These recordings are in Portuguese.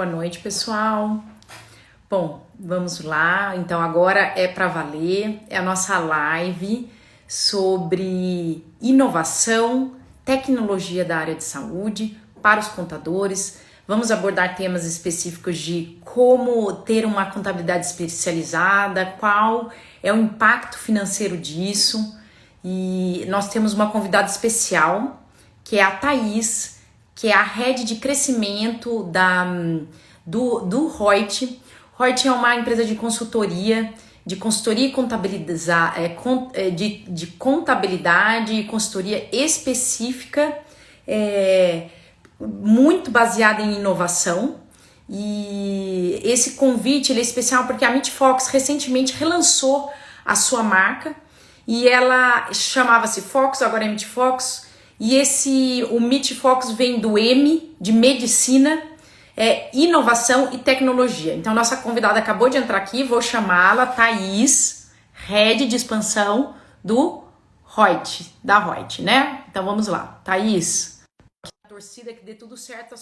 Boa noite, pessoal. Bom, vamos lá. Então, agora é para valer. É a nossa live sobre inovação, tecnologia da área de saúde para os contadores. Vamos abordar temas específicos de como ter uma contabilidade especializada, qual é o impacto financeiro disso. E nós temos uma convidada especial, que é a Thaís, que é a head de crescimento do Reut. Reut é uma empresa de consultoria e de contabilidade e consultoria específica, muito baseada em inovação. E esse convite ele é especial porque a Meet Fox recentemente relançou a sua marca e ela chamava-se Fox, agora é Meet Fox. E o Meet Fox vem do M, de medicina, inovação e tecnologia. Então, nossa convidada acabou de entrar aqui, vou chamá-la, Thaís, head de expansão do Reut, da Reut, né? Então, vamos lá. Thaís, a torcida que dê tudo certo.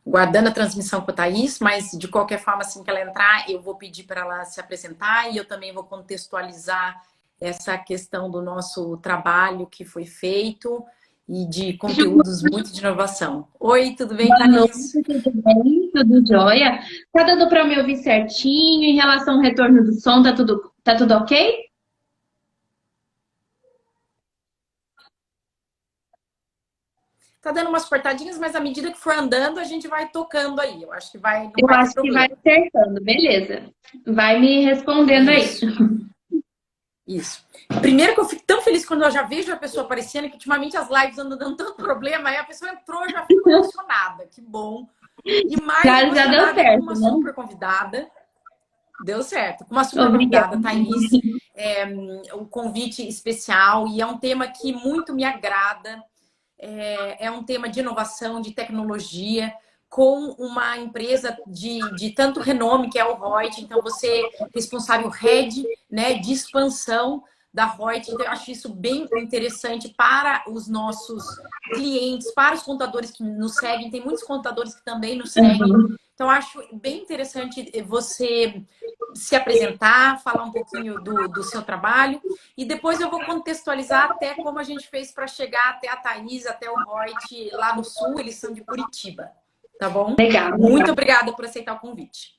Guardando a transmissão com a Thaís, mas de qualquer forma, assim que ela entrar, eu vou pedir para ela se apresentar e eu também vou contextualizar essa questão do nosso trabalho que foi feito e de conteúdos muito de inovação. Oi, tudo bem, Thaís? Tudo bem? Tudo jóia? Tá dando para me ouvir certinho? Em relação ao retorno do som, tá tudo ok? Tá dando umas cortadinhas, mas à medida que for andando, a gente vai tocando aí. Eu acho que não Eu vai ter acho que vai problema. acertando, beleza. Vai me respondendo aí. Isso, isso. Primeiro que eu fico tão feliz quando eu já vejo a pessoa aparecendo, que ultimamente as lives andam dando tanto problema, aí a pessoa entrou, eu já fico emocionada. Que bom. E mais Já deu emocionada com certo, uma né? super convidada. Deu certo. Com uma super Obrigada. convidada, Thaís. Um convite especial e é um tema que muito me agrada. É um tema de inovação, de tecnologia, com uma empresa de tanto renome que é o Reut. Então, você é responsável head, né, de expansão da Reut. Então, eu acho isso bem interessante para os nossos clientes, para os contadores que nos seguem. Tem muitos contadores que também nos seguem. Uhum. Então, eu acho bem interessante você se apresentar, falar um pouquinho do seu trabalho e depois eu vou contextualizar até como a gente fez para chegar até a Thaís, até o Reut lá no sul, eles são de Curitiba, tá bom? Legal, Muito legal. obrigada por aceitar o convite.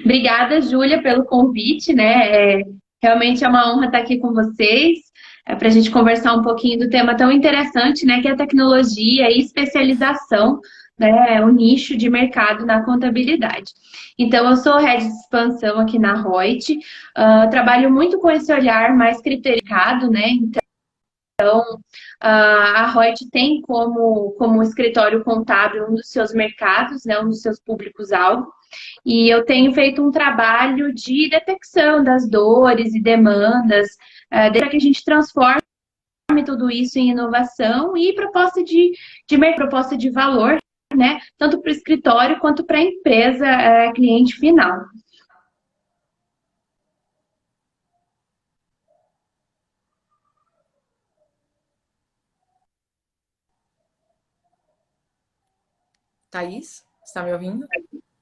Obrigada, Júlia, pelo convite, né? Realmente é uma honra estar aqui com vocês, para a gente conversar um pouquinho do tema tão interessante, né? Que é a tecnologia e especialização, né? O nicho de mercado na contabilidade. Então, eu sou head de expansão aqui na Reut, trabalho muito com esse olhar mais criteriado, né? A Reut tem como escritório contábil um dos seus mercados, né? Um dos seus públicos-alvo. E eu tenho feito um trabalho de detecção das dores e demandas, para que a gente transforme tudo isso em inovação e proposta de valor, né? Tanto para o escritório quanto para a empresa, cliente final. Thaís, está me ouvindo?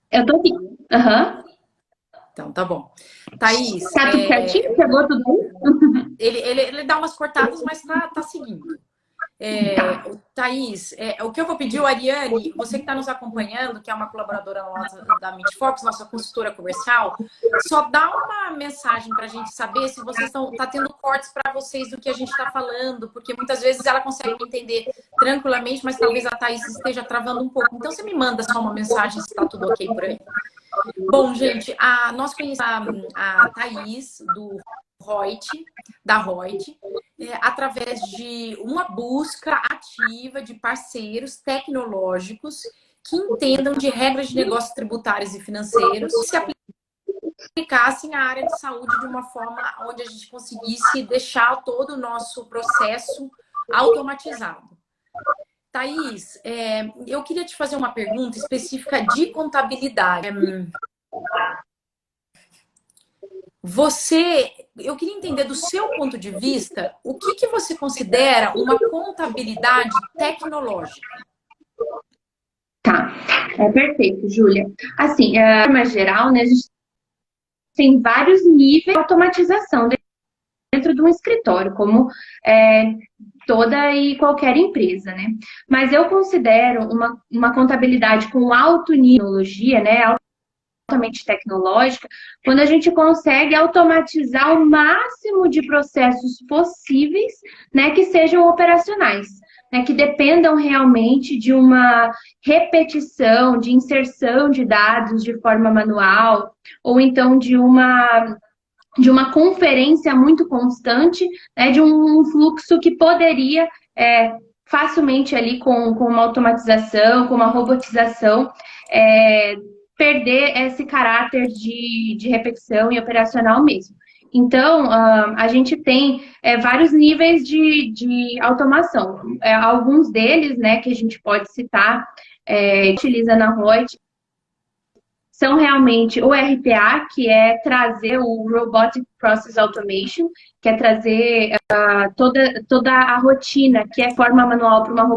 Eu tô aqui. Aham. Então, tá bom. Thaís, Tá tudo certinho? Pegou tudo bem? ele dá umas cortadas, mas tá seguindo. Tá. Thaís, o que eu vou pedir, Ariane, você que está nos acompanhando, que é uma colaboradora nossa da Meetfox, nossa consultora comercial, só dá uma mensagem para a gente saber se vocês tá tendo cortes para vocês do que a gente está falando, porque muitas vezes ela consegue me entender tranquilamente, mas talvez a Thaís esteja travando um pouco. Então você me manda só uma mensagem se está tudo ok por aí. Bom, gente, nós conhecemos a Thaís do da Reut, através de uma busca ativa de parceiros tecnológicos que entendam de regras de negócios tributários e financeiros e se aplicassem à área de saúde de uma forma onde a gente conseguisse deixar todo o nosso processo automatizado. Thaís, eu queria te fazer uma pergunta específica de contabilidade. Eu queria entender do seu ponto de vista, o que você considera uma contabilidade tecnológica? Tá, perfeito, Júlia. Assim, de forma geral, né, a gente tem vários níveis de automatização dentro de um escritório, como toda e qualquer empresa, né? Mas eu considero uma contabilidade com alto nível de tecnologia, né, altamente tecnológica, quando a gente consegue automatizar o máximo de processos possíveis, né, que sejam operacionais, né, que dependam realmente de uma repetição, de inserção de dados de forma manual, ou então de uma conferência muito constante, né, de um fluxo que poderia facilmente ali com uma automatização, com uma robotização, perder esse caráter de repetição e operacional mesmo. Então, a gente tem vários níveis de automação. Alguns deles, né, que a gente pode citar, utiliza na Reut, são realmente o RPA, que é trazer o Robotic Process Automation, que é trazer toda a rotina, que é forma manual para uma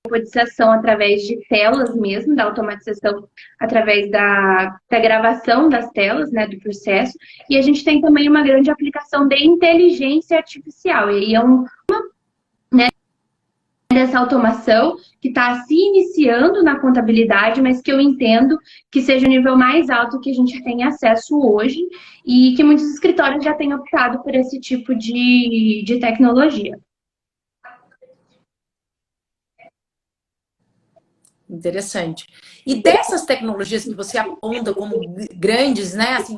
robotização através de telas mesmo, da automatização através da gravação das telas, né, do processo. E a gente tem também uma grande aplicação de inteligência artificial. E aí dessa automação que está se iniciando na contabilidade, mas que eu entendo que seja o nível mais alto que a gente tem acesso hoje e que muitos escritórios já têm optado por esse tipo de tecnologia. Interessante. E dessas tecnologias que você aponta como grandes, né, assim,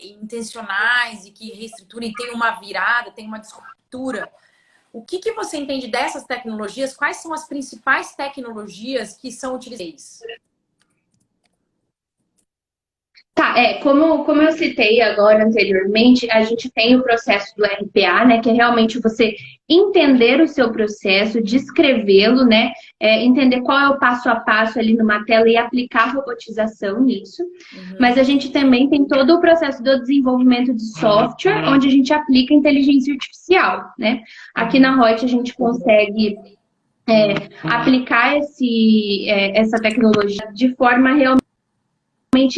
intencionais e que reestruturam e tem uma virada, tem uma disruptura, o que você entende dessas tecnologias? Quais são as principais tecnologias que são utilizadas? Tá, como eu citei agora anteriormente, a gente tem o processo do RPA, né, que é realmente você entender o seu processo, descrevê-lo, né, entender qual é o passo a passo ali numa tela e aplicar robotização nisso. Mas a gente também tem todo o processo do desenvolvimento de software, onde a gente aplica inteligência artificial, né. Aqui na Reut a gente consegue aplicar essa tecnologia de forma realmente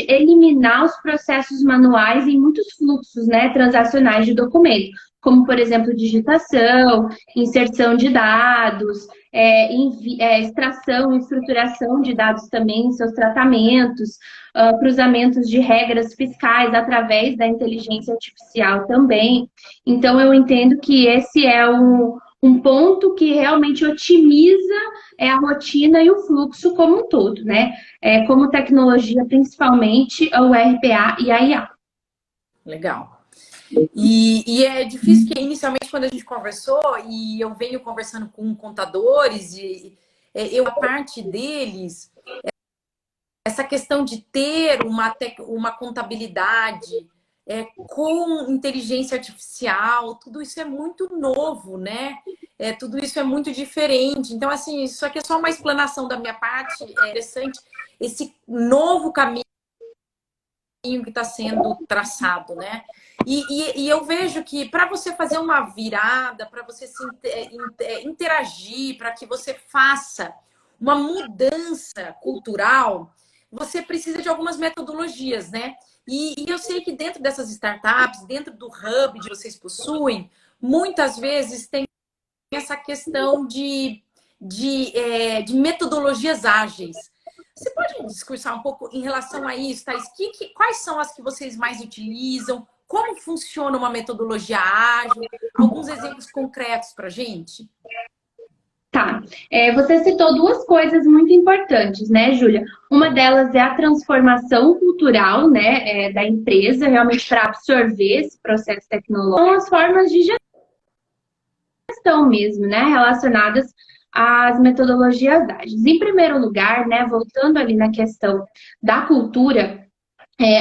eliminar os processos manuais em muitos fluxos, né, transacionais de documento, como, por exemplo, digitação, inserção de dados, extração e estruturação de dados também em seus tratamentos, cruzamentos de regras fiscais através da inteligência artificial também. Então, eu entendo que esse é um ponto que realmente otimiza a rotina e o fluxo como um todo, né? Como tecnologia, principalmente o RPA e a IA. Legal. E é difícil, porque inicialmente quando a gente conversou, e eu venho conversando com contadores, a parte deles, essa questão de ter uma contabilidade com inteligência artificial, tudo isso é muito novo, né? Tudo isso é muito diferente. Então, assim, isso aqui é só uma explanação da minha parte. É interessante esse novo caminho que está sendo traçado, né? E eu vejo que para você fazer uma virada, para você interagir, para que você faça uma mudança cultural, você precisa de algumas metodologias, né? E eu sei que dentro dessas startups, dentro do hub que vocês possuem, muitas vezes tem essa questão de metodologias ágeis. Você pode discursar um pouco em relação a isso, Thaís? Quais são as que vocês mais utilizam? Como funciona uma metodologia ágil? Alguns exemplos concretos para a gente? Tá. Você citou duas coisas muito importantes, né, Júlia? Uma delas é a transformação cultural, né, da empresa, realmente para absorver esse processo tecnológico. São as formas de gestão mesmo, né, relacionadas às metodologias ágeis. Em primeiro lugar, né, voltando ali na questão da cultura,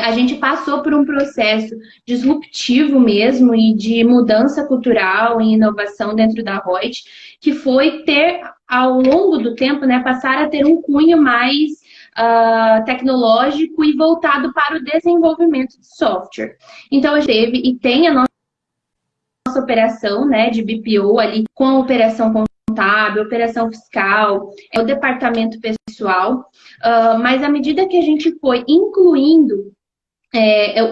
a gente passou por um processo disruptivo mesmo e de mudança cultural e inovação dentro da Reut, que foi ter, ao longo do tempo, né, passar a ter um cunho mais tecnológico e voltado para o desenvolvimento de software. Então, a gente teve e tem a nossa nossa operação, né, de BPO ali, com a operação contábil, operação fiscal, o departamento pessoal, mas à medida que a gente foi incluindo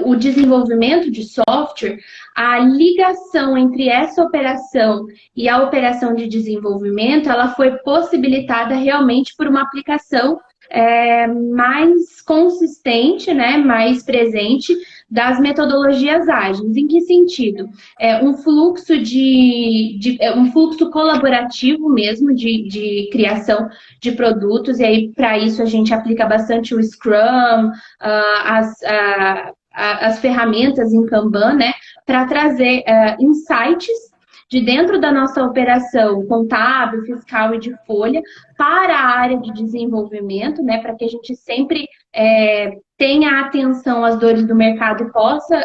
o desenvolvimento de software, a ligação entre essa operação e a operação de desenvolvimento, ela foi possibilitada realmente por uma aplicação mais consistente, né, mais presente das metodologias ágeis. Em que sentido? Um fluxo um fluxo colaborativo mesmo de criação de produtos, e aí para isso a gente aplica bastante o Scrum, as ferramentas em Kanban, né, para trazer insights de dentro da nossa operação contábil, fiscal e de folha para a área de desenvolvimento, né, para que a gente sempre tenha atenção às dores do mercado e possa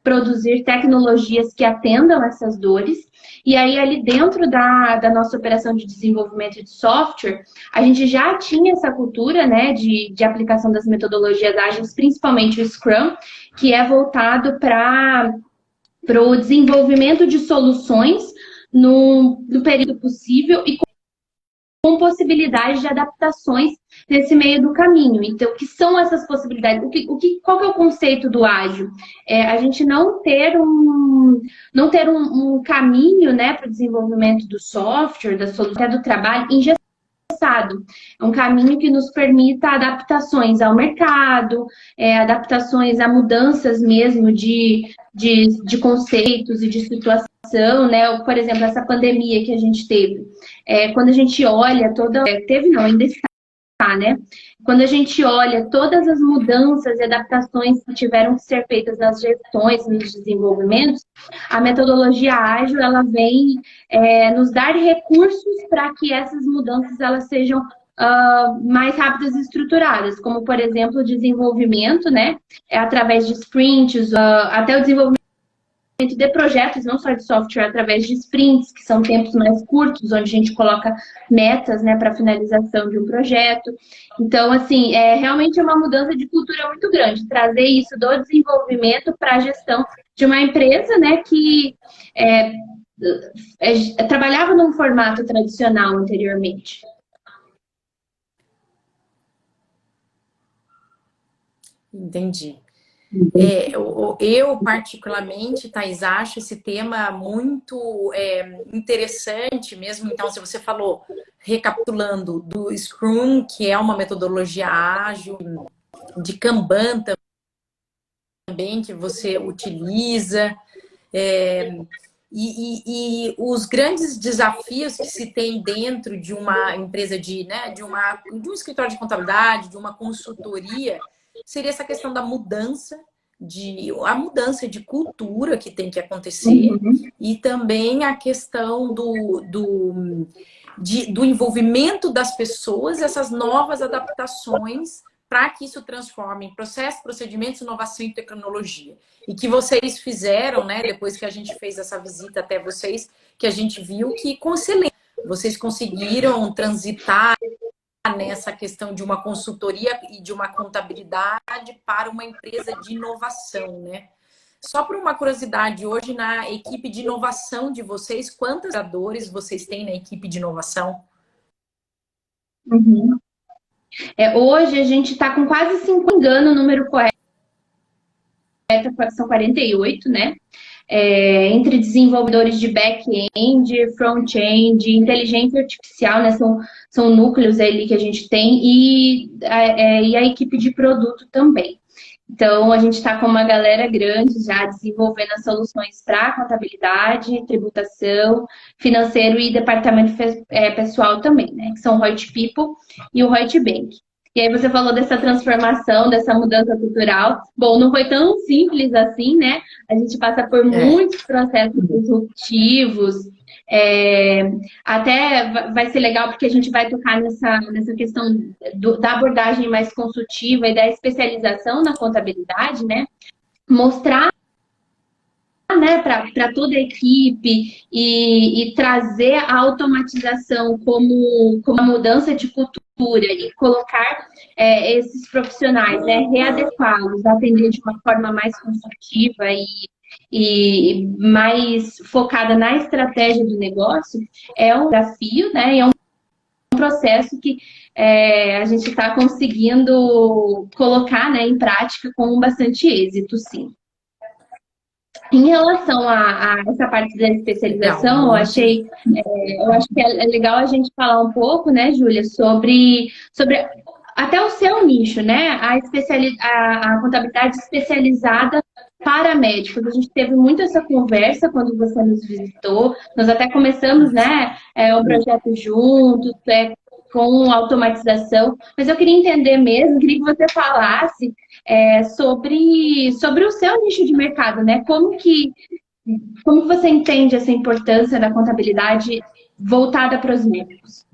produzir tecnologias que atendam essas dores. E aí, ali dentro da nossa operação de desenvolvimento de software, a gente já tinha essa cultura, né, de aplicação das metodologias ágeis, principalmente o Scrum, que é voltado para o desenvolvimento de soluções no período possível e com possibilidade de adaptações nesse meio do caminho. Então, o que são essas possibilidades? Qual que é o conceito do ágil? A gente não ter um caminho, né, para o desenvolvimento do software, da solução, do trabalho engessado. É um caminho que nos permita adaptações ao mercado, adaptações a mudanças mesmo de conceitos e de situação, né? Por exemplo, essa pandemia que a gente teve. Quando a gente olha ainda está, né? Quando a gente olha todas as mudanças e adaptações que tiveram que ser feitas nas gestões e nos desenvolvimentos, a metodologia ágil, ela vem nos dar recursos para que essas mudanças elas sejam mais rápidas e estruturadas, como, por exemplo, o desenvolvimento, né? Através de sprints, até o desenvolvimento de projetos, não só de software, através de sprints, que são tempos mais curtos, onde a gente coloca metas, né, para finalização de um projeto. Então, assim, realmente é uma mudança de cultura muito grande, trazer isso do desenvolvimento para a gestão de uma empresa, né, que trabalhava num formato tradicional anteriormente. Entendi. Eu, particularmente, Thais, acho esse tema muito interessante mesmo. Então, se você falou, recapitulando, do Scrum, que é uma metodologia ágil, de Kanban também, que você utiliza, e os grandes desafios que se tem dentro de uma empresa de um escritório de contabilidade, de uma consultoria, seria essa questão da mudança de cultura que tem que acontecer, e também a questão do envolvimento das pessoas, essas novas adaptações para que isso transforme em processos, procedimentos, inovação e tecnologia. E que vocês fizeram, né, depois que a gente fez essa visita até vocês, que a gente viu que com excelência vocês conseguiram transitar nessa questão de uma consultoria e de uma contabilidade para uma empresa de inovação, né? Só por uma curiosidade, hoje na equipe de inovação de vocês, quantos colaboradores vocês têm na equipe de inovação? Hoje a gente está com quase 5, engano, o número correto, são 48, né? Entre desenvolvedores de back-end, front-end, inteligência artificial, né? São núcleos ali que a gente tem, e a equipe de produto também. Então, a gente está com uma galera grande já desenvolvendo as soluções para contabilidade, tributação, financeiro e departamento pessoal também, né? Que são o Reut People e o Reut Bank. E aí você falou dessa transformação, dessa mudança cultural. Bom, não foi tão simples assim, né? A gente passa por muitos processos disruptivos. Até vai ser legal porque a gente vai tocar nessa questão da abordagem mais consultiva e da especialização na contabilidade, né? Mostrar, né, para toda a equipe e trazer a automatização como uma mudança de cultura e colocar esses profissionais, né, readequá-los, atender de uma forma mais construtiva e mais focada na estratégia do negócio, é um desafio, né? E é um processo que a gente está conseguindo colocar, né, em prática com bastante êxito, sim. Em relação a essa parte da Legal, especialização, muito. eu acho que é legal a gente falar um pouco, né, Júlia, sobre até o seu nicho, né, a contabilidade especializada para médicos. A gente teve muito essa conversa quando você nos visitou. Nós até começamos, né, um projeto juntos, com automatização. Mas eu queria entender mesmo, queria que você falasse sobre o seu nicho de mercado, né? Como que você entende essa importância da contabilidade voltada para os médicos?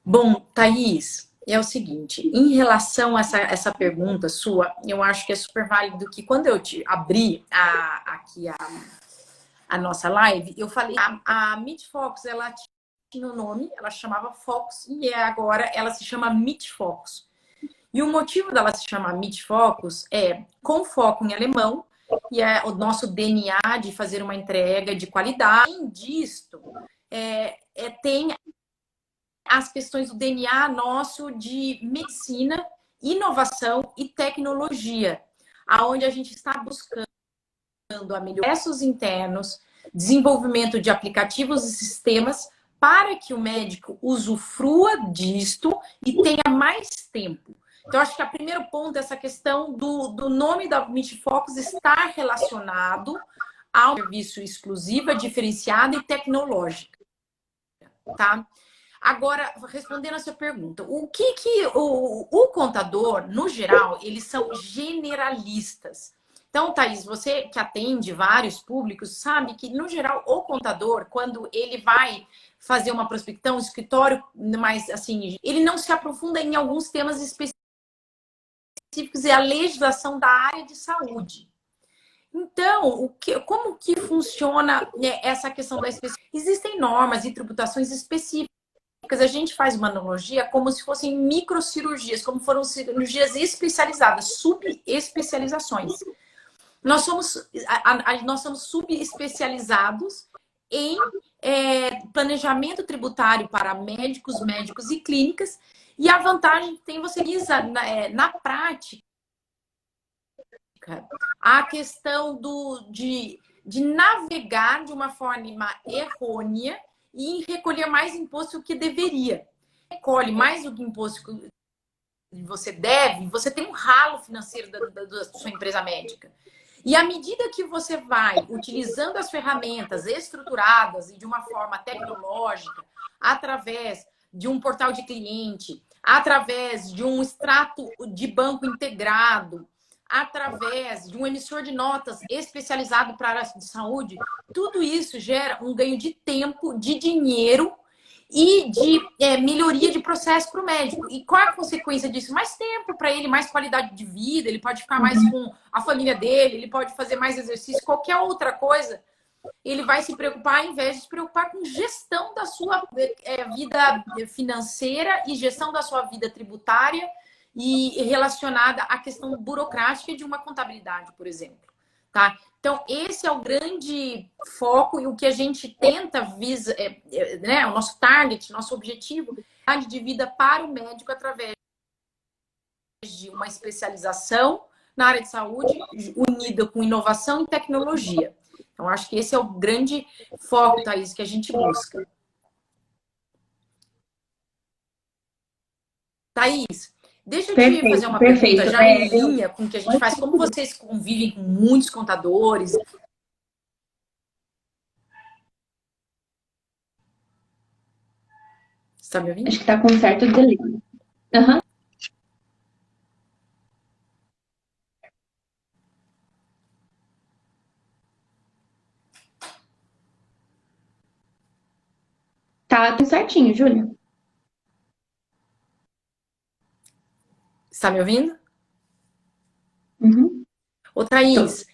Bom, Thaís, é o seguinte, em relação a essa pergunta sua, eu acho que é super válido que quando eu te abri aqui a nossa live, eu falei, a Meet Focus, ela tinha um nome, ela chamava Focus, e agora ela se chama Meet Focus. E o motivo dela se chamar Meet Focus é com foco em alemão, e é o nosso DNA de fazer uma entrega de qualidade. Além disto, tem as questões do DNA nosso de medicina, inovação e tecnologia, aonde a gente está buscando a melhorar processos internos, desenvolvimento de aplicativos e sistemas para que o médico usufrua disto e tenha mais tempo. Então, acho que o primeiro ponto é essa questão do nome da Meet Focus estar relacionado ao serviço exclusivo, diferenciado e tecnológico, tá? Agora, respondendo a sua pergunta, o contador, no geral, eles são generalistas. Então, Thaís, você que atende vários públicos, sabe que, no geral, o contador, quando ele vai fazer uma prospecção, um escritório, mas assim, ele não se aprofunda em alguns temas específicos e a legislação da área de saúde. Então, como que funciona, né, essa questão da especificidade? Existem normas e tributações específicas. A gente faz uma analogia como se fossem microcirurgias, como foram cirurgias especializadas, subespecializações. Nós somos subespecializados em planejamento tributário para médicos e clínicas, e a vantagem que tem você visa na prática a questão de navegar de uma forma errônea e recolher mais imposto do que deveria. Recolhe mais do que imposto que você deve, você tem um ralo financeiro da sua empresa médica. E à medida que você vai utilizando as ferramentas estruturadas e de uma forma tecnológica, através de um portal de cliente, através de um extrato de banco integrado, através de um emissor de notas especializado para a área de saúde, tudo isso gera um ganho de tempo, de dinheiro e de melhoria de processo para o médico. E qual é a consequência disso? Mais tempo para ele, mais qualidade de vida, ele pode ficar mais com a família dele, ele pode fazer mais exercício, qualquer outra coisa. Ele vai se preocupar, ao invés de se preocupar com gestão da sua vida financeira e gestão da sua vida tributária e relacionada à questão burocrática de uma contabilidade, por exemplo. Tá? Então, esse é o grande foco e o que a gente tenta né, o nosso target, nosso objetivo, é de vida para o médico através de uma especialização na área de saúde unida com inovação e tecnologia. Então, acho que esse é o grande foco, Thaís, que a gente busca. Thaís, deixa eu te fazer uma pergunta já em linha com o que a gente faz. Como vocês convivem com muitos contadores? Você está me ouvindo? Acho que está com um certo delay. Uhum. Tá tudo certinho, Júlia. Está me ouvindo? Uhum. Ô, Thaís,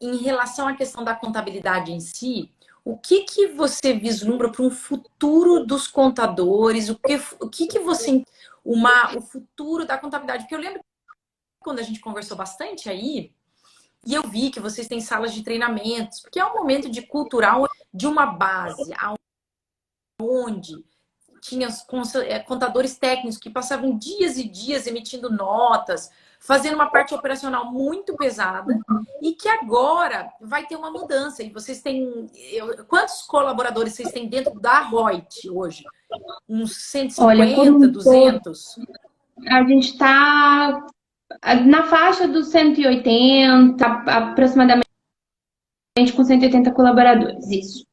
em relação à questão da contabilidade em si, o que que você vislumbra para um futuro dos contadores? O que que você... o futuro da contabilidade? Porque eu lembro quando a gente conversou bastante aí, e eu vi que vocês têm salas de treinamentos, porque é um momento de cultural de uma base, onde tinha contadores técnicos que passavam dias e dias emitindo notas, fazendo uma parte operacional muito pesada, e que agora vai ter uma mudança. E vocês têm... Quantos colaboradores vocês têm dentro da Reut hoje? Uns Olha, 150, 200? a gente está na faixa dos 180, aproximadamente com 180 colaboradores, isso.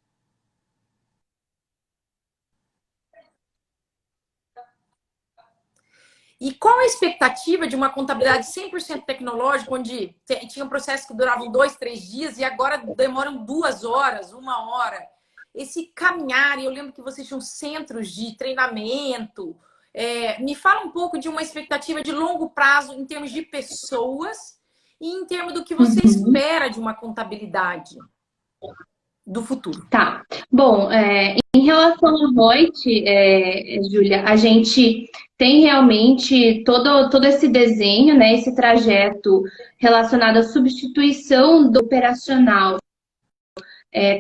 E qual a expectativa de uma contabilidade 100% tecnológica, onde tinha processos que duravam 2, 3 dias e agora demoram 2 horas, 1 hora? Esse caminhar, e eu lembro que vocês tinham centros de treinamento. Me fala um pouco de uma expectativa de longo prazo em termos de pessoas e em termos do que você espera de uma contabilidade do futuro. Tá. Bom, em relação ao Reut, Júlia, a gente tem realmente todo esse desenho, né, esse trajeto relacionado à substituição do operacional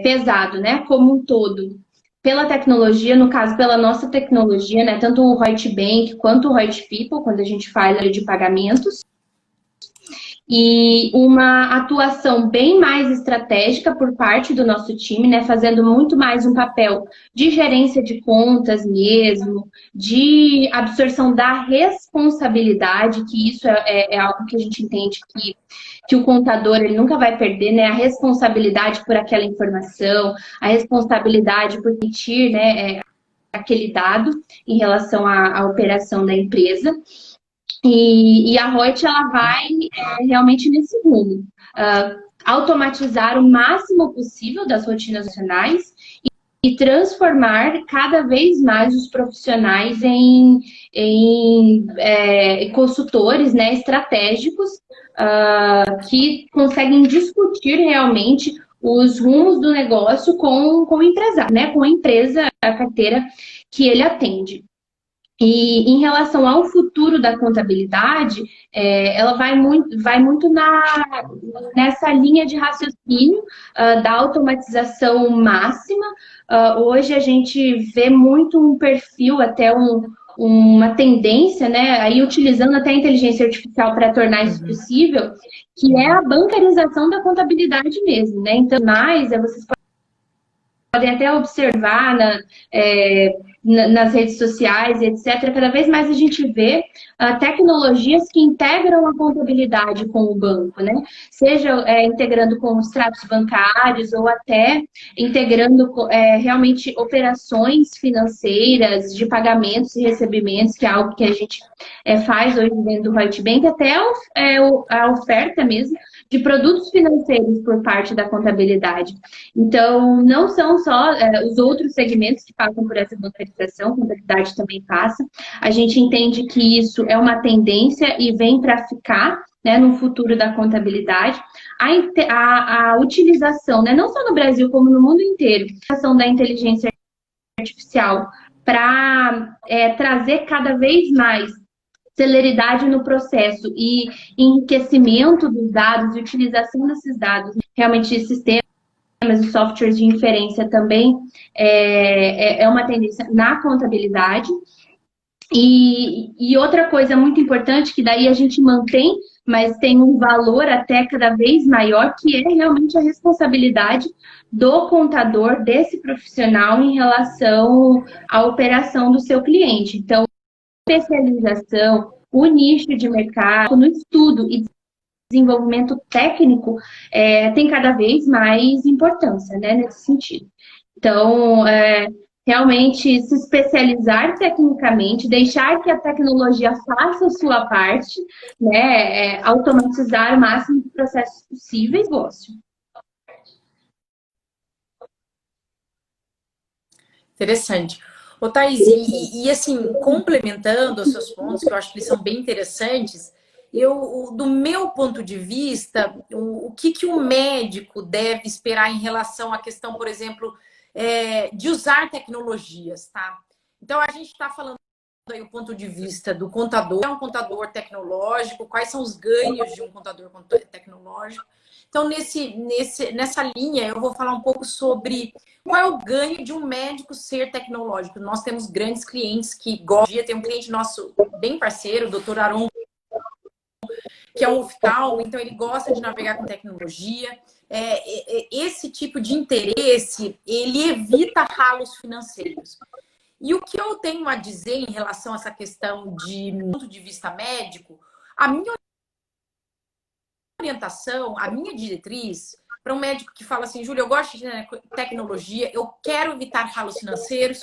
pesado, né, como um todo, pela tecnologia, no caso, pela nossa tecnologia, né, tanto o Reut Bank quanto o Reut People, quando a gente fala de pagamentos, e uma atuação bem mais estratégica por parte do nosso time, né, fazendo muito mais um papel de gerência de contas mesmo, de absorção da responsabilidade, que isso é algo que a gente entende que o contador ele nunca vai perder, né, a responsabilidade por aquela informação, a responsabilidade por emitir, né, aquele dado em relação à operação da empresa. E a Reut, ela vai realmente nesse rumo. Automatizar o máximo possível das rotinas nacionais e transformar cada vez mais os profissionais em consultores, né, estratégicos que conseguem discutir realmente os rumos do negócio com o empresário, né, com a empresa, a carteira que ele atende. E em relação ao futuro da contabilidade, ela vai muito nessa linha de raciocínio da automatização máxima. Hoje a gente vê muito um perfil, até uma tendência, né, aí utilizando até a inteligência artificial para tornar isso possível, que é a bancarização da contabilidade mesmo, né? Então, vocês podem até observar nas redes sociais, etc. Cada vez mais a gente vê tecnologias que integram a contabilidade com o banco, né? Seja integrando com os extratos bancários ou até integrando realmente operações financeiras de pagamentos e recebimentos, que é algo que a gente faz hoje dentro do Reut Bank, até a oferta mesmo de produtos financeiros por parte da contabilidade. Então, não são só os outros segmentos que passam por essa bancarização, a contabilidade também passa. A gente entende que isso é uma tendência e vem para ficar, né, no futuro da contabilidade. A utilização, né, não só no Brasil, como no mundo inteiro, a utilização da inteligência artificial para trazer cada vez mais celeridade no processo e enriquecimento dos dados e utilização desses dados, realmente de sistemas e softwares de inferência também é uma tendência na contabilidade. E outra coisa muito importante, que daí a gente mantém, mas tem um valor até cada vez maior, que é realmente a responsabilidade do contador, desse profissional, em relação à operação do seu cliente. Então, especialização, o nicho de mercado, no estudo e desenvolvimento técnico tem cada vez mais importância, né, nesse sentido. Então, realmente se especializar tecnicamente, deixar que a tecnologia faça a sua parte, né, automatizar o máximo de processos possíveis, negócio. Interessante. Ô, Thaís, e assim, complementando os seus pontos, que eu acho que eles são bem interessantes, do meu ponto de vista, o que o médico deve esperar em relação à questão, por exemplo, de usar tecnologias, tá? Então, a gente está falando aí o ponto de vista do contador, é um contador tecnológico, quais são os ganhos de um contador tecnológico. Então, nessa linha, eu vou falar um pouco sobre qual é o ganho de um médico ser tecnológico. Nós temos grandes clientes que gostam. Tem um cliente nosso bem parceiro, o Dr. Aron, que é um oftalmo, então ele gosta de navegar com tecnologia. Esse tipo de interesse, ele evita ralos financeiros. E o que eu tenho a dizer em relação a essa questão de ponto de vista médico, a minha orientação, a minha diretriz, para um médico que fala assim, Júlia, eu gosto de tecnologia, eu quero evitar ralos financeiros,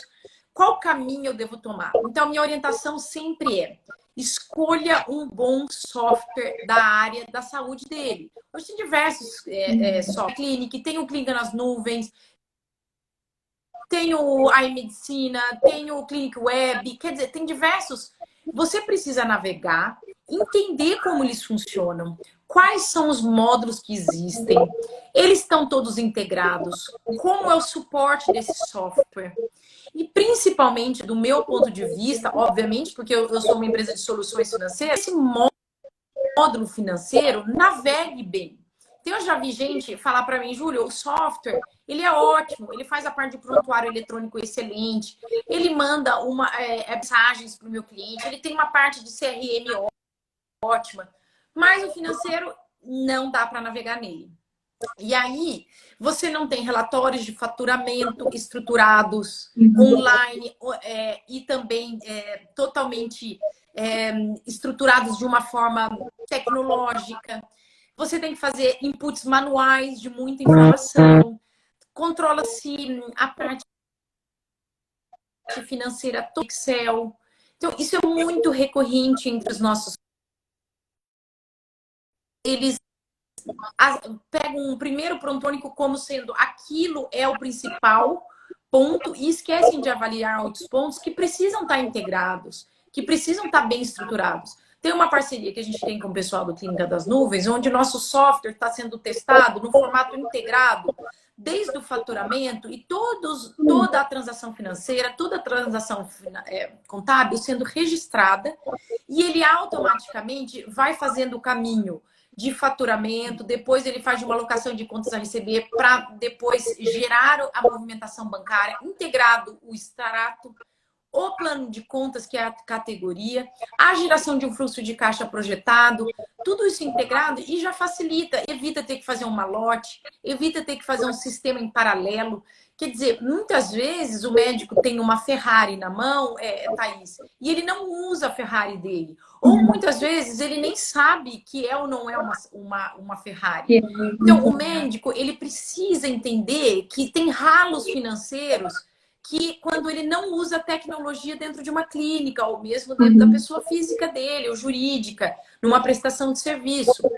qual caminho eu devo tomar? Então, minha orientação sempre é: escolha um bom software da área da saúde dele. Hoje tem diversos software clinic, tem o Clínica nas Nuvens, tem o iMedicina, tem o Clinic Web, quer dizer, tem diversos. Você precisa navegar, entender como eles funcionam, quais são os módulos que existem, eles estão todos integrados, como é o suporte desse software. E principalmente, do meu ponto de vista, obviamente, porque eu sou uma empresa de soluções financeiras, esse módulo financeiro navegue bem. Então, eu já vi gente falar para mim, Júlio, o software, ele é ótimo, ele faz a parte de prontuário eletrônico excelente, ele manda mensagens para o meu cliente, ele tem uma parte de CRM ótima, mas o financeiro não dá para navegar nele. E aí, você não tem relatórios de faturamento estruturados, online, e também totalmente estruturados de uma forma tecnológica. Você tem que fazer inputs manuais de muita informação. Controla-se a parte financeira do Excel. Então, isso é muito recorrente entre os nossos. Eles pegam um primeiro prontônico como sendo aquilo é o principal ponto e esquecem de avaliar outros pontos que precisam estar integrados, que precisam estar bem estruturados. Tem uma parceria que a gente tem com o pessoal do Clínica das Nuvens, onde o nosso software está sendo testado no formato integrado, desde o faturamento e toda a transação financeira, toda a transação contábil sendo registrada, e ele automaticamente vai fazendo o caminho de faturamento, depois ele faz uma alocação de contas a receber para depois gerar a movimentação bancária, integrado o extrato, o plano de contas, que é a categoria, a geração de um fluxo de caixa projetado, tudo isso integrado e já facilita, evita ter que fazer um malote, evita ter que fazer um sistema em paralelo. Quer dizer, muitas vezes o médico tem uma Ferrari na mão, Thaís, e ele não usa a Ferrari dele. Ou muitas vezes ele nem sabe que é ou não é uma Ferrari. Então, o médico, ele precisa entender que tem ralos financeiros que quando ele não usa tecnologia dentro de uma clínica, ou mesmo dentro da pessoa física dele, ou jurídica, numa prestação de serviço.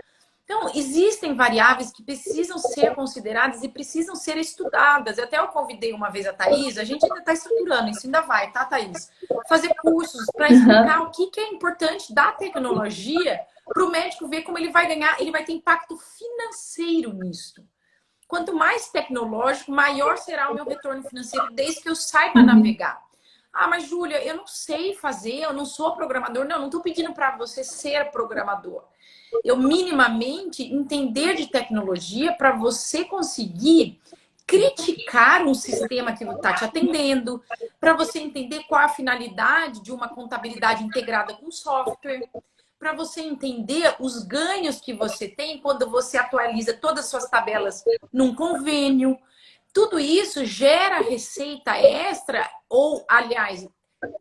Então, existem variáveis que precisam ser consideradas e precisam ser estudadas. Até eu convidei uma vez a Thaís, a gente ainda está estruturando, isso ainda vai, tá, Thaís? Fazer cursos para explicar o que é importante da tecnologia para o médico ver como ele vai ganhar, ele vai ter impacto financeiro nisso. Quanto mais tecnológico, maior será o meu retorno financeiro, desde que eu saiba navegar. Ah, mas Júlia, eu não sei fazer, eu não sou programador. Não estou pedindo para você ser programador. Eu minimamente entender de tecnologia para você conseguir criticar um sistema que está te atendendo, para você entender qual a finalidade de uma contabilidade integrada com software, para você entender os ganhos que você tem quando você atualiza todas as suas tabelas num convênio. Tudo isso gera receita extra ou, aliás,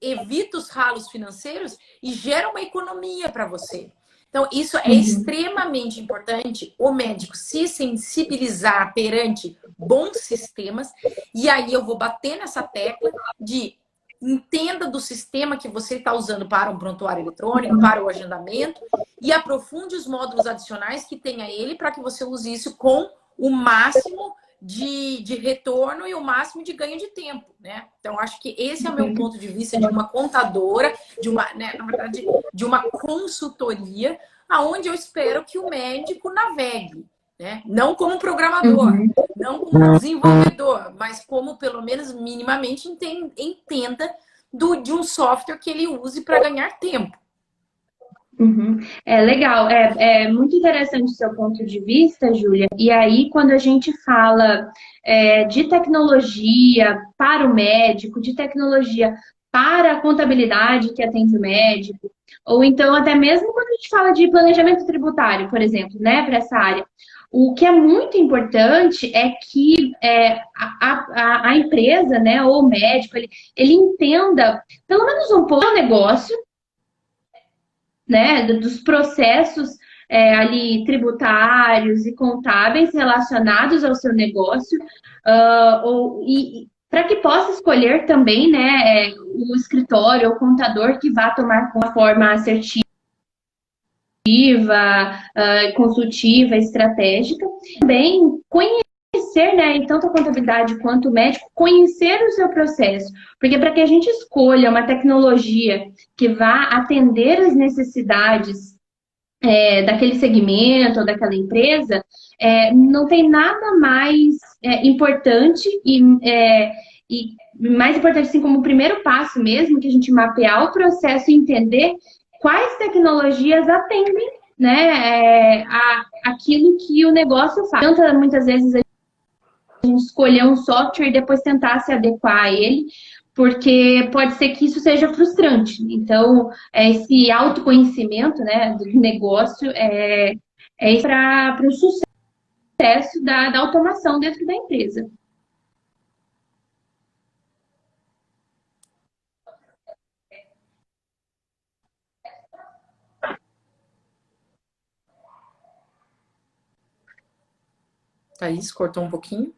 evita os ralos financeiros e gera uma economia para você. Então, isso é extremamente importante, o médico se sensibilizar perante bons sistemas, e aí eu vou bater nessa tecla de entenda do sistema que você está usando para um prontuário eletrônico, para o agendamento, e aprofunde os módulos adicionais que tenha ele para que você use isso com o máximo de retorno e o máximo de ganho de tempo, né? Então, acho que esse é o meu ponto de vista de uma contadora, de uma, né, na verdade, de uma consultoria, aonde eu espero que o médico navegue, né? Não como programador, não como desenvolvedor, mas como pelo menos minimamente entenda de um software que ele use para ganhar tempo. Uhum. É legal, é muito interessante o seu ponto de vista, Júlia. E aí, quando a gente fala de tecnologia para o médico, de tecnologia para a contabilidade que atende o médico, ou então até mesmo quando a gente fala de planejamento tributário, por exemplo, né, para essa área. O que é muito importante é que a empresa, né, ou o médico, ele entenda pelo menos um pouco o negócio, né, dos processos ali tributários e contábeis relacionados ao seu negócio, e para que possa escolher também, né, o escritório ou contador que vá tomar com a forma assertiva, consultiva, estratégica. Também conhecer, né, tanto a contabilidade quanto o médico, conhecer o seu processo. Porque para que a gente escolha uma tecnologia que vá atender as necessidades daquele segmento ou daquela empresa, não tem nada mais importante e mais importante, assim, como o primeiro passo mesmo, que a gente mapear o processo e entender quais tecnologias atendem, né, aquilo que o negócio faz. Então, muitas vezes a gente escolher um software e depois tentar se adequar a ele, porque pode ser que isso seja frustrante. Então, esse autoconhecimento, né, do negócio é para o sucesso da automação dentro da empresa. Thaís, cortou um pouquinho.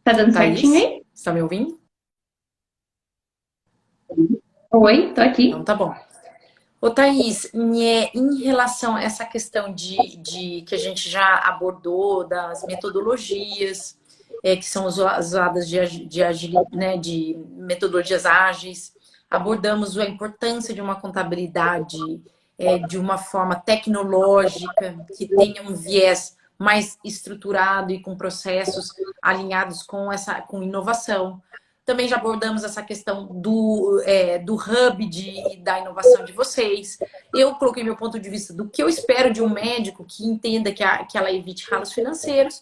Tá dando Thaís, certinho aí? está me ouvindo? Oi, tô aqui. Então tá bom. Ô, Thaís, em relação a essa questão de que a gente já abordou das metodologias que são usadas né, de metodologias ágeis, abordamos a importância de uma contabilidade de uma forma tecnológica, que tenha um viés mais estruturado e com processos alinhados com inovação. Também já abordamos essa questão do hub da inovação de vocês. Eu coloquei meu ponto de vista do que eu espero de um médico que entenda que ela evite ralos financeiros.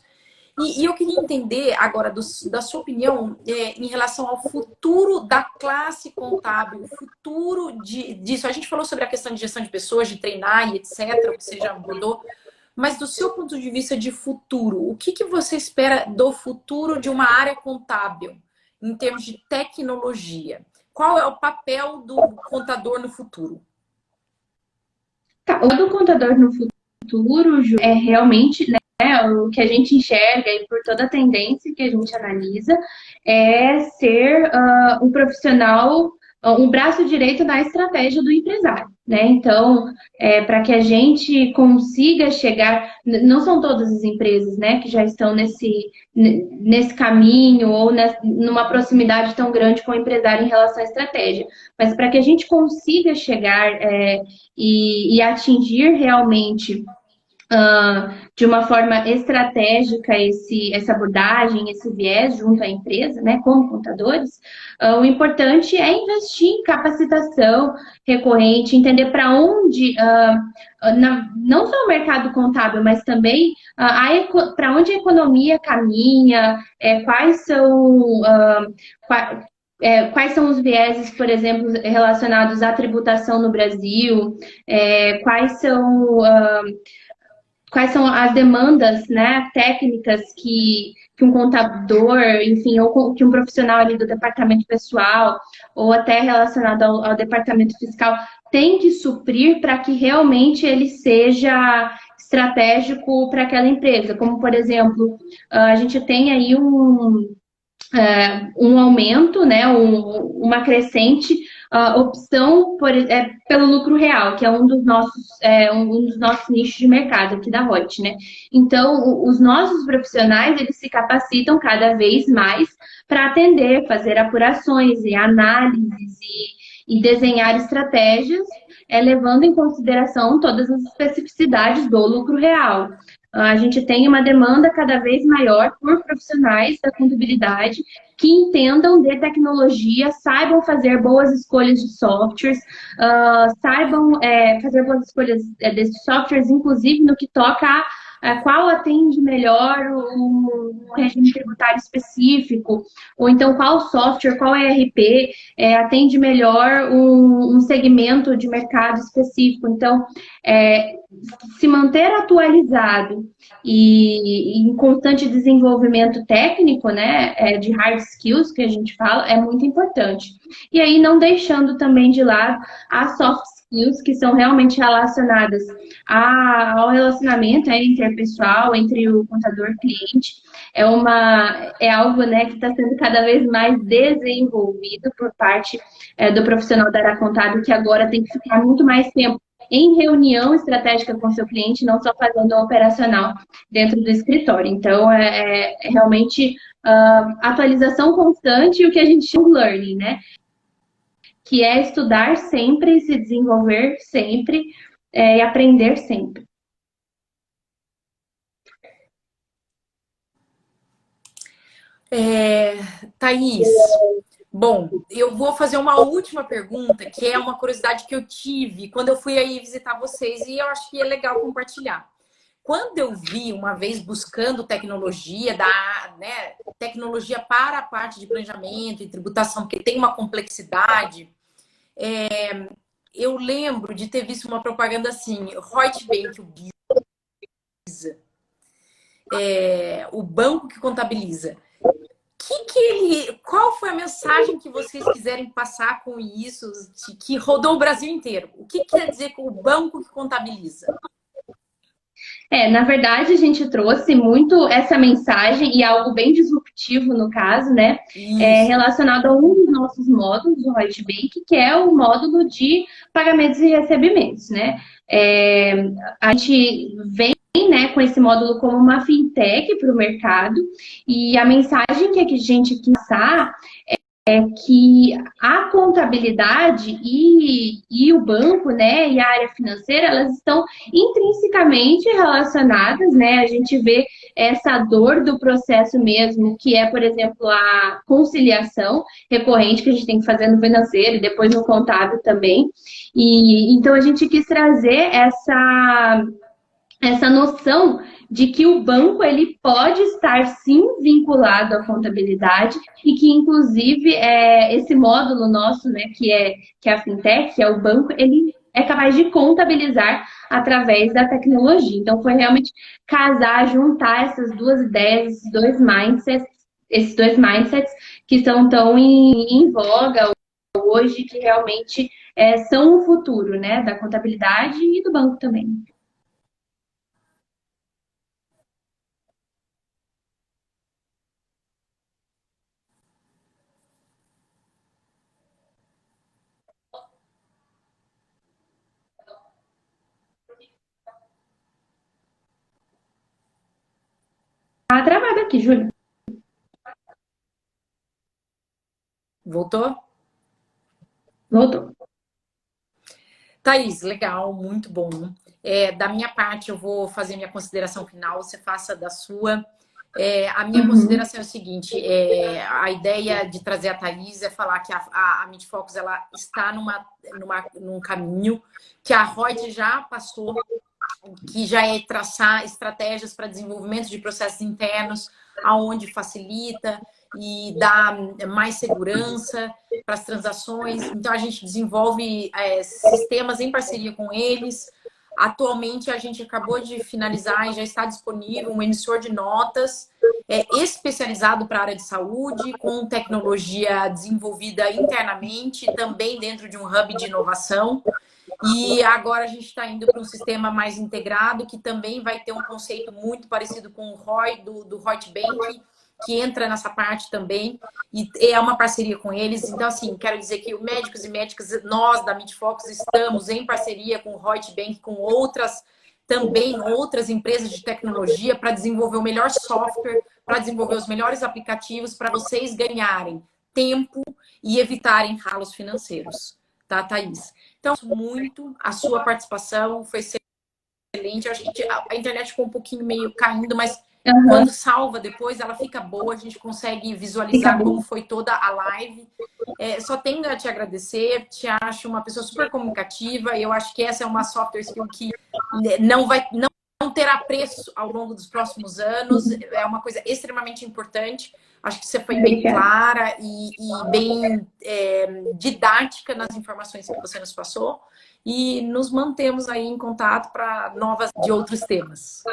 E eu queria entender agora da sua opinião em relação ao futuro da classe contábil, o futuro disso. A gente falou sobre a questão de gestão de pessoas, de treinar e etc., o que você já abordou. Mas do seu ponto de vista de futuro, o que você espera do futuro de uma área contábil? Em termos de tecnologia, qual é o papel do contador no futuro? Tá, o do contador no futuro, Ju, é realmente, né, o que a gente enxerga e por toda a tendência que a gente analisa é ser um profissional, um braço direito na estratégia do empresário, né? Então, para que a gente consiga chegar, não são todas as empresas, né, que já estão nesse caminho ou numa proximidade tão grande com o empresário em relação à estratégia, mas para que a gente consiga chegar e atingir realmente de uma forma estratégica essa abordagem, esse viés junto à empresa, né, como contadores, o importante é investir em capacitação recorrente, entender para onde, não só o mercado contábil, mas também para onde a economia caminha, quais são os vieses, por exemplo, relacionados à tributação no Brasil, quais são as demandas, né, técnicas que um contador, enfim, ou que um profissional ali do departamento pessoal, ou até relacionado ao departamento fiscal, tem que suprir para que realmente ele seja estratégico para aquela empresa. Como, por exemplo, a gente tem aí um aumento, né, uma crescente opção pelo lucro real, que é um dos nossos nichos de mercado aqui da Hot, né? Então, os nossos profissionais, eles se capacitam cada vez mais para atender, fazer apurações e análises e desenhar estratégias, levando em consideração todas as especificidades do lucro real. A gente tem uma demanda cada vez maior por profissionais da contabilidade que entendam de tecnologia, saibam fazer boas escolhas de softwares, saibam fazer boas escolhas desses softwares, inclusive no que toca a qual atende melhor um regime tributário específico, ou então qual software, qual ERP atende melhor um segmento de mercado específico. Então, se manter atualizado e em constante desenvolvimento técnico, né, de hard skills que a gente fala, é muito importante. E aí não deixando também de lado as soft skills que são realmente relacionadas ao relacionamento interpessoal entre o contador e o cliente. É algo, né, que está sendo cada vez mais desenvolvido por parte do profissional da área contábil, que agora tem que ficar muito mais tempo em reunião estratégica com seu cliente, não só fazendo o operacional dentro do escritório. Então, é realmente atualização constante e o que a gente chama de learning, né? Que é estudar sempre, se desenvolver sempre e aprender sempre. Thaís, bom, eu vou fazer uma última pergunta, que é uma curiosidade que eu tive quando eu fui aí visitar vocês e eu acho que é legal compartilhar. Quando eu vi uma vez buscando tecnologia, né, tecnologia para a parte de planejamento e tributação, porque tem uma complexidade, eu lembro de ter visto uma propaganda assim, Reut Bank, o banco que contabiliza. Qual foi a mensagem que vocês quiserem passar com isso, que rodou o Brasil inteiro? O que quer dizer com o banco que contabiliza? Na verdade, a gente trouxe muito essa mensagem e algo bem disruptivo no caso, né? Relacionado a um dos nossos módulos do Reut Bank, que é o módulo de pagamentos e recebimentos, né? A gente vem, né, com esse módulo como uma fintech para o mercado e a mensagem que a gente quis passar é que a contabilidade e o banco, né, e a área financeira, elas estão intrinsecamente relacionadas, né? A gente vê essa dor do processo mesmo, que é, por exemplo, a conciliação recorrente que a gente tem que fazer no financeiro e depois no contábil também. E então a gente quis trazer essa noção de que o banco ele pode estar sim vinculado à contabilidade e que inclusive esse módulo nosso, né, que é a fintech, que é o banco, ele é capaz de contabilizar através da tecnologia. Então foi realmente casar, juntar essas duas ideias, esses dois mindsets que são tão em voga hoje, que realmente são o futuro, né, da contabilidade e do banco também. Tá travado aqui, Júlio. Voltou? Voltou. Thaís, legal, muito bom. Da minha parte, eu vou fazer minha consideração final, você faça da sua. A minha consideração é o seguinte, a ideia de trazer a Thaís é falar que a Midfocus ela está num caminho que a Reut já passou, que já é traçar estratégias para desenvolvimento de processos internos, aonde facilita e dá mais segurança para as transações. Então, a gente desenvolve sistemas em parceria com eles. Atualmente, a gente acabou de finalizar e já está disponível um emissor de notas especializado para a área de saúde, com tecnologia desenvolvida internamente, também dentro de um hub de inovação. E agora a gente está indo para um sistema mais integrado, que também vai ter um conceito muito parecido com o ROI, do Reut Bank, que entra nessa parte também, e é uma parceria com eles. Então, assim, quero dizer que os médicos e médicas, nós da MedFocus estamos em parceria com o Reut Bank, com outras também, outras empresas de tecnologia para desenvolver o melhor software, para desenvolver os melhores aplicativos para vocês ganharem tempo e evitarem ralos financeiros. Tá, Thaís? Então, muito a sua participação foi excelente. A internet ficou um pouquinho meio caindo, mas quando salva depois, ela fica boa, a gente consegue visualizar como foi toda a live. Só tenho a te agradecer, te acho uma pessoa super comunicativa, e eu acho que essa é uma software skill que não terá preço ao longo dos próximos anos, é uma coisa extremamente importante. Acho que você foi bem clara e bem didática nas informações que você nos passou, e nos mantemos aí em contato para novas de outros temas.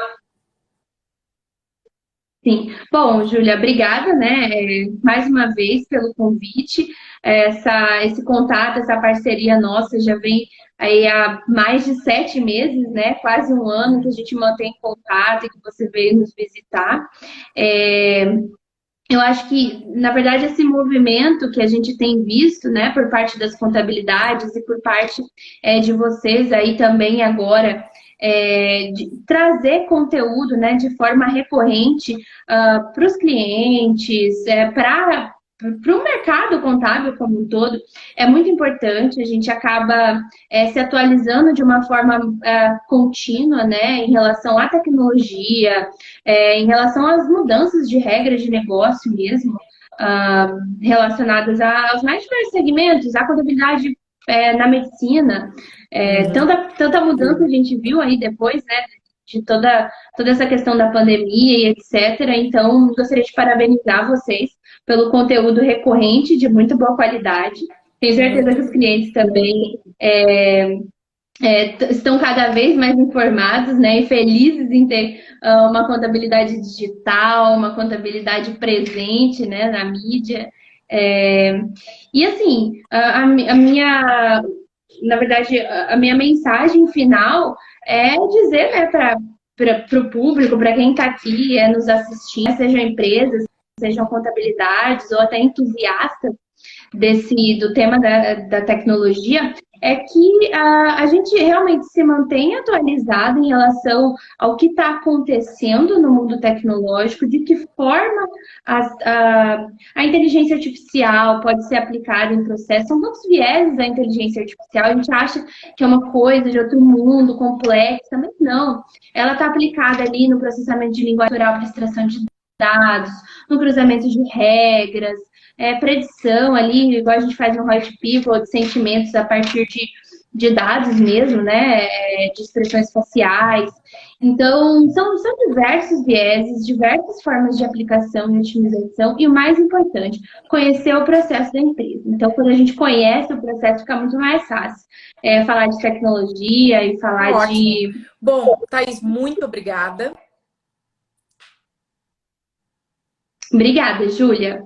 Sim. Bom, Júlia, obrigada, né, mais uma vez pelo convite. Esse contato, essa parceria nossa já vem aí há mais de 7 meses, né, quase um ano que a gente mantém contato e que você veio nos visitar. Eu acho que, na verdade, esse movimento que a gente tem visto, né, por parte das contabilidades e por parte de vocês aí também agora, de trazer conteúdo, né, de forma recorrente para os clientes, para o mercado contábil como um todo, é muito importante. A gente acaba se atualizando de uma forma contínua, né, em relação à tecnologia, em relação às mudanças de regras de negócio mesmo, relacionadas aos mais diversos segmentos, à contabilidade na medicina. Tanta mudança a gente viu aí depois, né, de toda essa questão da pandemia e etc. Então, gostaria de parabenizar vocês pelo conteúdo recorrente de muito boa qualidade. Tenho certeza que os clientes também estão cada vez mais informados, né, e felizes em ter uma contabilidade digital, uma contabilidade presente, né, na mídia. E assim, na verdade, a minha mensagem final é dizer, né, para o público, para quem está aqui nos assistindo, sejam empresas, sejam contabilidades ou até entusiastas do tema da tecnologia, é que a gente realmente se mantenha atualizado em relação ao que está acontecendo no mundo tecnológico, de que forma a inteligência artificial pode ser aplicada em processos. São muitos vieses da inteligência artificial, a gente acha que é uma coisa de outro mundo, complexa, mas não. Ela está aplicada ali no processamento de linguagem natural para extração de dados, no cruzamento de regras, predição ali, igual a gente faz no White People, de sentimentos a partir de dados mesmo, né, de expressões faciais. Então, são diversos vieses, diversas formas de aplicação e otimização, e o mais importante, conhecer o processo da empresa. Então, quando a gente conhece o processo, fica muito mais fácil falar de tecnologia e falar de... Bom, Thaís, muito obrigada. Obrigada, Júlia.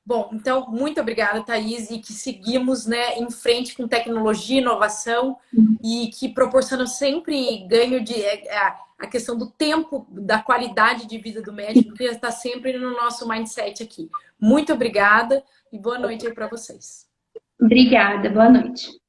Bom, então, muito obrigada, Thaís, e que seguimos, né, em frente com tecnologia, inovação, e que proporcionam sempre ganho de a questão do tempo, da qualidade de vida do médico, que está sempre no nosso mindset aqui. Muito obrigada e boa noite aí para vocês. Obrigada, boa noite.